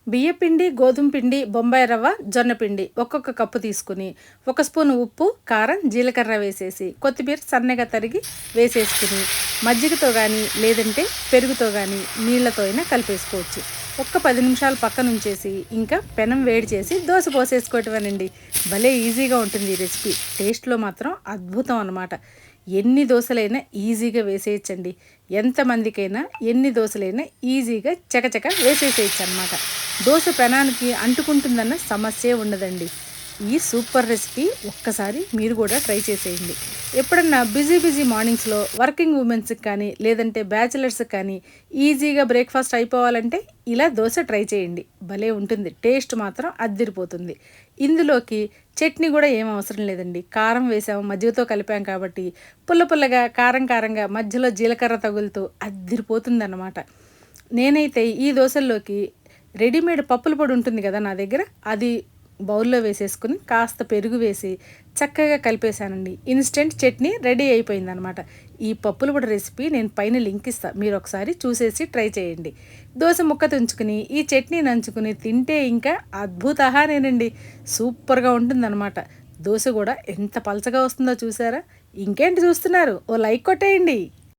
బియ్యపిండి, గోధుమ పిండి, బొంబాయి రవ్వ, జొన్న పిండి ఒక్కొక్క కప్పు తీసుకుని, ఒక స్పూను ఉప్పు, కారం, జీలకర్ర వేసేసి, కొత్తిమీర సన్నగా తరిగి వేసేసుకుని, మజ్జిగతో కానీ లేదంటే పెరుగుతో కానీ నీళ్ళతో అయినా కలిపేసుకోవచ్చు. ఒక్క 10 నిమిషాలు పక్కనుంచేసి ఇంకా పెనం వేడి చేసి దోశ పోసేసుకోవటమేనండి. భలే ఈజీగా ఉంటుంది ఈ రెసిపీ. టేస్ట్‌లో మాత్రం అద్భుతం అనమాట. ఎన్ని దోసలైనా ఈజీగా వేసేయచ్చండి. ఎంతమందికైనా ఎన్ని దోసలైనా ఈజీగా చకచక వేసేసేయచ్చనమాట. దోస పెనానికి అంటుకుంటుందన్న సమస్యే ఉండదండి. ఈ సూపర్ రెసిపీ ఒక్కసారి మీరు కూడా ట్రై చేసేయండి. ఎప్పుడన్నా బిజీ మార్నింగ్స్‌లో వర్కింగ్ ఉమెన్స్‌కి కానీ, లేదంటే బ్యాచిలర్స్‌కి కానీ ఈజీగా బ్రేక్‌ఫాస్ట్ అయిపోవాలంటే ఇలా దోస ట్రై చేయండి. భలే ఉంటుంది. టేస్ట్ మాత్రం అద్దిరిపోతుంది. ఇందులోకి చట్నీ కూడా ఏం అవసరం లేదండి. కారం వేసాము, మజ్జిగతో కలిపాం కాబట్టి పుల్లగా, కారంగా మధ్యలో జీలకర్ర తగులుతూ అద్దిరిపోతుందన్నమాట. నేనైతే ఈ దోసల్లోకి రెడీమేడ్ పప్పుల పొడి ఉంటుంది కదా నా దగ్గర, అది బౌల్లో వేసేసుకుని కాస్త పెరుగు వేసి చక్కగా కలిపేశానండి. ఇన్స్టెంట్ చట్నీ రెడీ అయిపోయిందనమాట. ఈ పప్పుల పొడి రెసిపీ నేను పైన లింక్ ఇస్తాను, మీరు ఒకసారి చూసేసి ట్రై చేయండి. దోశ ముక్క తుంచుకుని ఈ చట్నీ నంచుకుని తింటే ఇంకా అద్భుతహానేనండి. సూపర్గా ఉంటుందన్నమాట. దోశ కూడా ఎంత పలచగా వస్తుందో చూసారా? ఇంకేంటి చూస్తున్నారు? ఓ లైక్ కొట్టేయండి.